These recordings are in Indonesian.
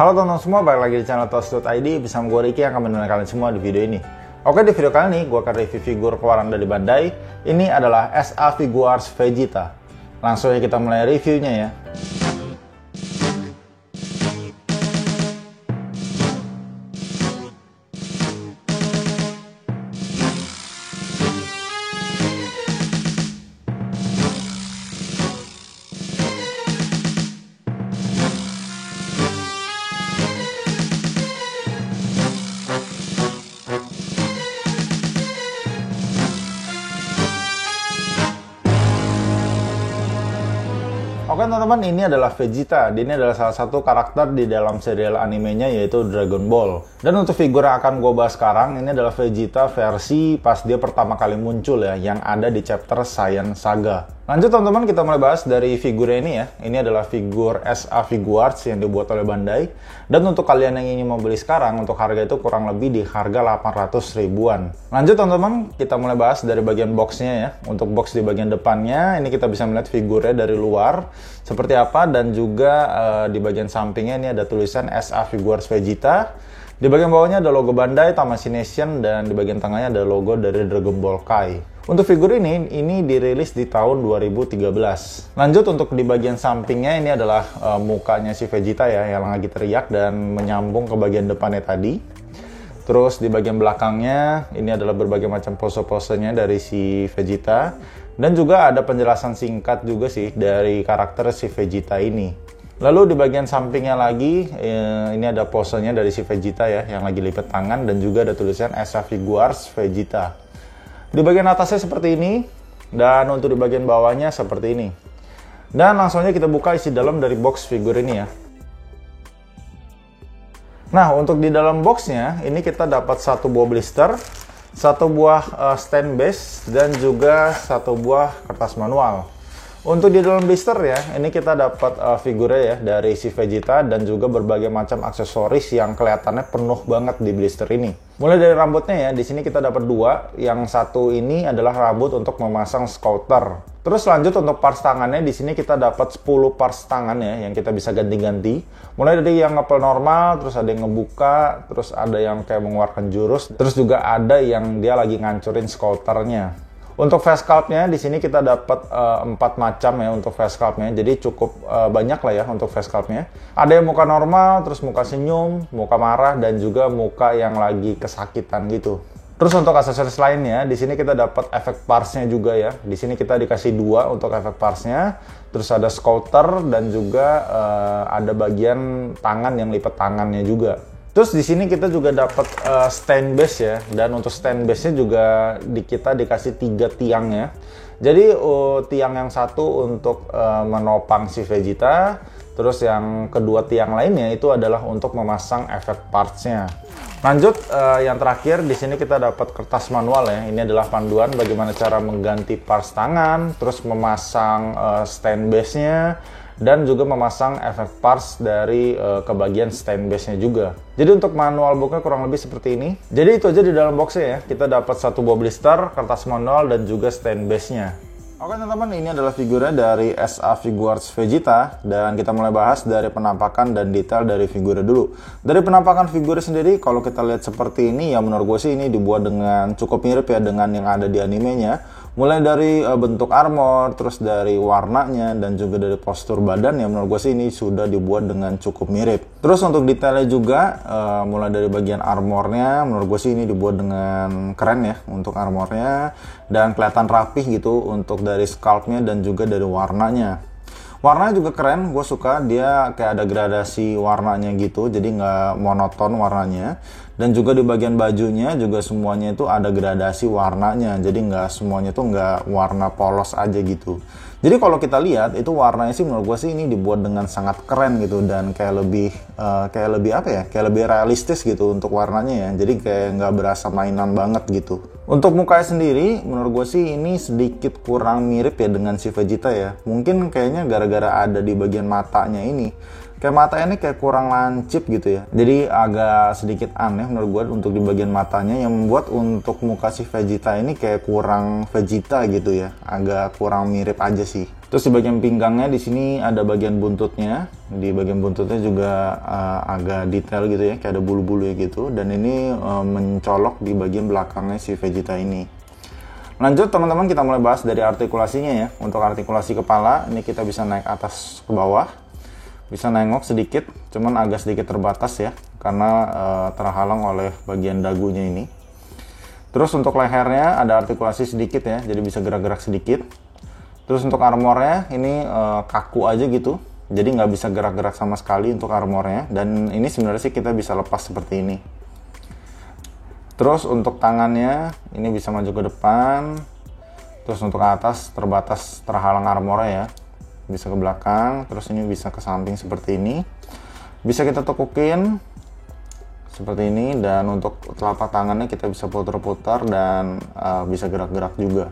Halo teman-teman semua, balik lagi di channel Toast.id. Bersama gue Ricky yang akan menemani kalian semua di video ini. Oke, di video kali ini gue akan review figur keluaran dari Bandai. Ini adalah SA Figuarts Vegeta. Langsung aja kita mulai reviewnya ya. Oke teman-teman, ini adalah Vegeta. Ini adalah salah satu karakter di dalam serial animenya yaitu Dragon Ball. Dan untuk figur yang akan gue bahas sekarang, ini adalah Vegeta versi pas dia pertama kali muncul ya, yang ada di chapter Saiyan Saga. Lanjut teman-teman, kita mulai bahas dari figurnya ini ya. Ini adalah figur SA Figuarts yang dibuat oleh Bandai. Dan untuk kalian yang ingin membeli sekarang, untuk harga itu kurang lebih di harga 800 ribuan. Lanjut teman-teman, kita mulai bahas dari bagian boxnya ya. Untuk box di bagian depannya, ini kita bisa melihat figurnya dari luar seperti apa. Dan juga di bagian sampingnya ini ada tulisan SA Figuarts Vegeta. Di bagian bawahnya ada logo Bandai, Tamashii Nation, dan di bagian tengahnya ada logo dari Dragon Ball Kai. Untuk figur ini dirilis di tahun 2013. Lanjut untuk di bagian sampingnya, ini adalah mukanya si Vegeta ya, yang lagi teriak dan menyambung ke bagian depannya tadi. Terus di bagian belakangnya, ini adalah berbagai macam pose-posenya dari si Vegeta. Dan juga ada penjelasan singkat juga sih dari karakter si Vegeta ini. Lalu di bagian sampingnya lagi, ini ada posenya dari si Vegeta ya, yang lagi lipat tangan, dan juga ada tulisan SA Figuarts Vegeta. Di bagian atasnya seperti ini, dan untuk di bagian bawahnya seperti ini. Dan langsung aja kita buka isi dalam dari box figur ini ya. Nah, untuk di dalam boxnya, ini kita dapat satu buah blister, satu buah stand base, dan juga satu buah kertas manual. Untuk di dalam blister ya, ini kita dapat figurnya ya dari si Vegeta dan juga berbagai macam aksesoris yang kelihatannya penuh banget di blister ini. Mulai dari rambutnya ya, di sini kita dapat dua. Yang satu ini adalah rambut untuk memasang scouter. Terus lanjut untuk parts tangannya, di sini kita dapat 10 parts tangan ya yang kita bisa ganti-ganti. Mulai dari yang ngepel normal, terus ada yang ngebuka, terus ada yang kayak mengeluarkan jurus, terus juga ada yang dia lagi ngancurin scouternya. Untuk face sculpt-nya di sini kita dapat 4 macam ya untuk face sculpt-nya. Jadi cukup banyak lah ya untuk face sculpt-nya. Ada yang muka normal, terus muka senyum, muka marah, dan juga muka yang lagi kesakitan gitu. Terus untuk aksesoris lainnya, di sini kita dapat efek parts-nya juga ya. Di sini kita dikasih 2 untuk efek parts-nya. Terus ada scouter dan juga ada bagian tangan yang lipat tangannya juga. Terus di sini kita juga dapat stand base ya, dan untuk stand base-nya juga kita dikasih 3 tiang ya. Jadi tiang yang satu untuk menopang si Vegeta, terus yang kedua tiang lainnya itu adalah untuk memasang efek parts-nya. Lanjut yang terakhir di sini kita dapat kertas manual ya. Ini adalah panduan bagaimana cara mengganti parts tangan, terus memasang stand base-nya, dan juga memasang efek parts dari ke bagian stand base-nya juga. Jadi untuk manual booknya kurang lebih seperti ini. Jadi itu aja di dalam boxnya ya. Kita dapat satu buah blister, kertas manual, dan juga stand base-nya. Oke teman-teman, ini adalah figurnya dari SA Figuarts Vegeta. Dan kita mulai bahas dari penampakan dan detail dari figurnya dulu. Dari penampakan figurnya sendiri, kalau kita lihat seperti ini, ya menurut gue sih ini dibuat dengan cukup mirip ya dengan yang ada di animenya. Mulai dari bentuk armor, terus dari warnanya, dan juga dari postur badan, ya menurut gue sih ini sudah dibuat dengan cukup mirip. Terus untuk detailnya juga, mulai dari bagian armornya, menurut gue sih ini dibuat dengan keren ya untuk armornya. Dan kelihatan rapih gitu untuk dari sculpt-nya dan juga dari warnanya. Warnanya juga keren, gue suka dia kayak ada gradasi warnanya gitu, jadi nggak monoton warnanya. Dan juga di bagian bajunya juga semuanya itu ada gradasi warnanya, jadi nggak semuanya tuh nggak warna polos aja gitu. Jadi kalau kita lihat itu warnanya sih menurut gue sih ini dibuat dengan sangat keren gitu, dan kayak lebih apa ya, kayak lebih realistis gitu untuk warnanya ya. Jadi kayak nggak berasa mainan banget gitu. Untuk mukanya sendiri menurut gue sih ini sedikit kurang mirip ya dengan si Vegeta ya. Mungkin kayaknya gara-gara ada di bagian matanya ini. Kayak matanya ini kayak kurang lancip gitu ya. Jadi agak sedikit aneh menurut gue untuk di bagian matanya, yang membuat untuk muka si Vegeta ini kayak kurang Vegeta gitu ya. Agak kurang mirip aja sih. Terus di bagian pinggangnya di sini ada bagian buntutnya. Di bagian buntutnya juga agak detail gitu ya, kayak ada bulu-bulu gitu. Dan ini mencolok di bagian belakangnya si Vegeta ini. Lanjut teman-teman, kita mulai bahas dari artikulasinya ya. Untuk artikulasi kepala, ini kita bisa naik atas ke bawah. Bisa nengok sedikit, cuman agak sedikit terbatas ya. Karena terhalang oleh bagian dagunya ini. Terus untuk lehernya ada artikulasi sedikit ya, jadi bisa gerak-gerak sedikit. Terus untuk armornya ini kaku aja gitu, jadi nggak bisa gerak-gerak sama sekali untuk armornya. Dan ini sebenarnya sih kita bisa lepas seperti ini. Terus untuk tangannya ini bisa maju ke depan. Terus untuk atas terbatas terhalang armornya ya, bisa ke belakang. Terus ini bisa ke samping seperti ini. Bisa kita tekukin seperti ini. Dan untuk telapak tangannya kita bisa putar-putar dan bisa gerak-gerak juga.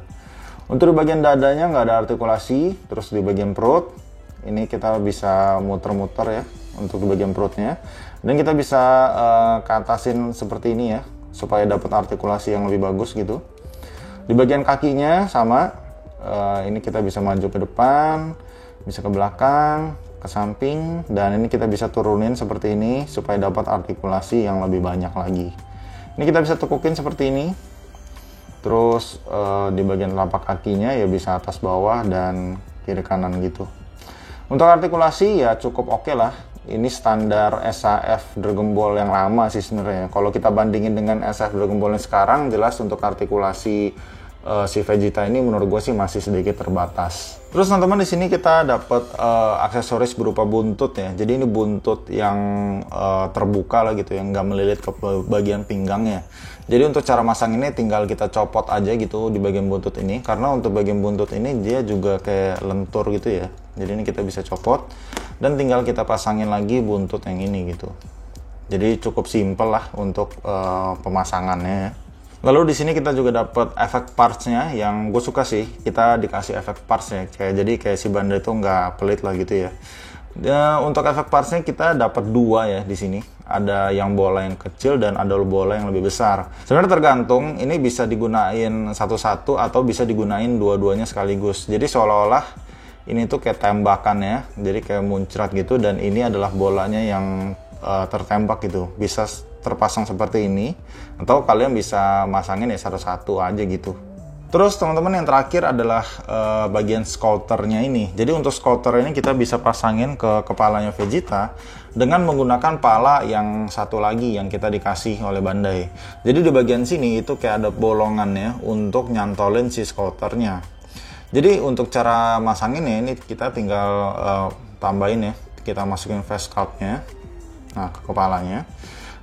Untuk di bagian dadanya nggak ada artikulasi. Terus di bagian perut ini kita bisa muter-muter ya untuk di bagian perutnya. Dan kita bisa ke atasin seperti ini ya, supaya dapat artikulasi yang lebih bagus gitu. Di bagian kakinya sama, ini kita bisa maju ke depan, bisa ke belakang, ke samping, dan ini kita bisa turunin seperti ini supaya dapat artikulasi yang lebih banyak lagi. Ini kita bisa tekukin seperti ini. Terus di bagian telapak kakinya ya bisa atas bawah dan kiri kanan gitu. Untuk artikulasi ya cukup oke lah. Ini standar SAF Dragon Ball yang lama sih sebenarnya. Kalau kita bandingin dengan SAF Dragon Ball yang sekarang, jelas untuk artikulasi si Vegeta ini menurut gue sih masih sedikit terbatas. Terus teman-teman di sini kita dapat aksesoris berupa buntut ya. Jadi ini buntut yang terbuka lah gitu, yang nggak melilit ke bagian pinggangnya. Jadi untuk cara masang ini tinggal kita copot aja gitu di bagian buntut ini. Karena untuk bagian buntut ini dia juga kayak lentur gitu ya. Jadi ini kita bisa copot dan tinggal kita pasangin lagi buntut yang ini gitu. Jadi cukup simple lah untuk pemasangannya. Lalu di sini kita juga dapat efek partsnya yang gue suka sih. Kita dikasih efek partsnya, jadi si Bandai itu nggak pelit lah gitu ya. Untuk efek partsnya kita dapat dua ya di sini. Ada yang bola yang kecil dan ada bola yang lebih besar. Sebenarnya tergantung, ini bisa digunain satu-satu atau bisa digunain dua-duanya sekaligus. Jadi seolah-olah ini tuh kayak tembakan ya, jadi kayak muncrat gitu. Dan ini adalah bolanya yang tertembak gitu, bisa terpasang seperti ini, atau kalian bisa masangin ya satu-satu aja gitu. Terus teman-teman yang terakhir adalah bagian scouternya ini. Jadi untuk scouter ini kita bisa pasangin ke kepalanya Vegeta dengan menggunakan pala yang satu lagi yang kita dikasih oleh Bandai. Jadi di bagian sini itu kayak ada bolongannya untuk nyantolin si scouternya. Jadi untuk cara masanginnya ini kita tinggal tambahin ya, kita masukin face sculptnya, nah ke kepalanya.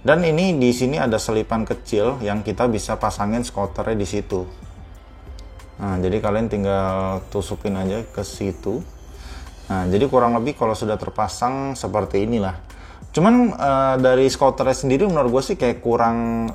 Dan ini di sini ada selipan kecil yang kita bisa pasangin scouternya di situ. Nah, jadi kalian tinggal tusupin aja ke situ. Nah, jadi kurang lebih kalau sudah terpasang seperti inilah. Cuman dari scouternya sendiri menurut gue sih kayak kurang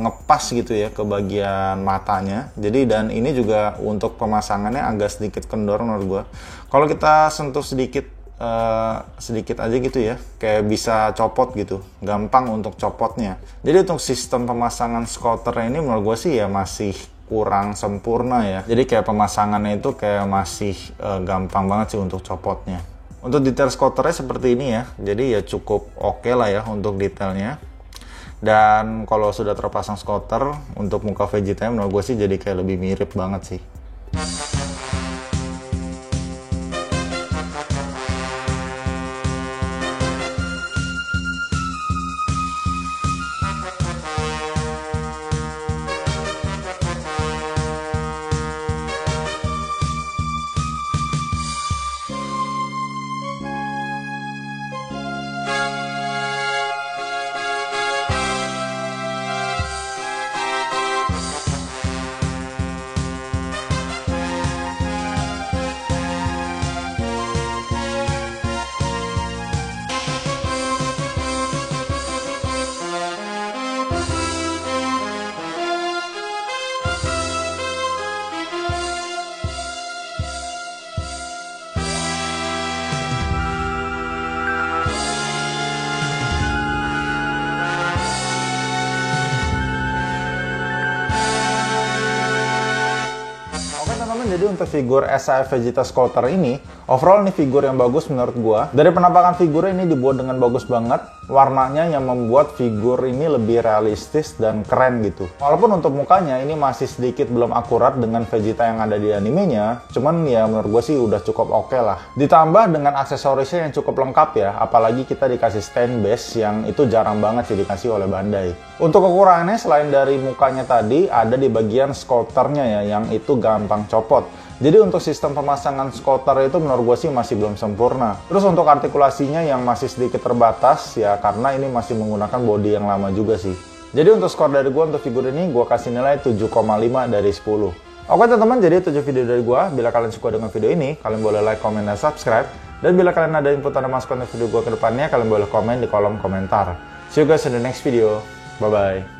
ngepas gitu ya ke bagian matanya. Jadi dan ini juga untuk pemasangannya agak sedikit kendor menurut gue. Kalau kita sentuh sedikit aja gitu ya, kayak bisa copot gitu, gampang untuk copotnya. Jadi untuk sistem pemasangan scouternya ini menurut gue sih ya masih kurang sempurna ya. Jadi kayak pemasangannya itu kayak masih gampang banget sih untuk copotnya. Untuk detail scouternya seperti ini ya, jadi ya cukup oke lah ya untuk detailnya. Dan kalau sudah terpasang scouter, untuk muka Vegeta menurut gue sih jadi kayak lebih mirip banget sih. Jadi untuk figur SAF Vegeta Scouter ini, overall ini figur yang bagus menurut gua. Dari penampakan figur ini dibuat dengan bagus banget. Warnanya yang membuat figur ini lebih realistis dan keren gitu. Walaupun untuk mukanya ini masih sedikit belum akurat dengan Vegeta yang ada di animenya, cuman ya menurut gua sih udah cukup oke lah. Ditambah dengan aksesorisnya yang cukup lengkap ya, apalagi kita dikasih stand base yang itu jarang banget sih dikasih oleh Bandai. Untuk kekurangannya selain dari mukanya tadi, ada di bagian scouternya ya, yang itu gampang copot. Jadi untuk sistem pemasangan scouter itu menurut gue sih masih belum sempurna. Terus untuk artikulasinya yang masih sedikit terbatas ya, karena ini masih menggunakan bodi yang lama juga sih. Jadi untuk skor dari gue untuk figur ini, gue kasih nilai 7,5 dari 10. Oke teman-teman, jadi itu 7 video dari gue. Bila kalian suka dengan video ini, kalian boleh like, comment, dan subscribe. Dan bila kalian ada input atau masukan untuk video gue ke depannya, kalian boleh komen di kolom komentar. See you guys in the next video. Bye-bye.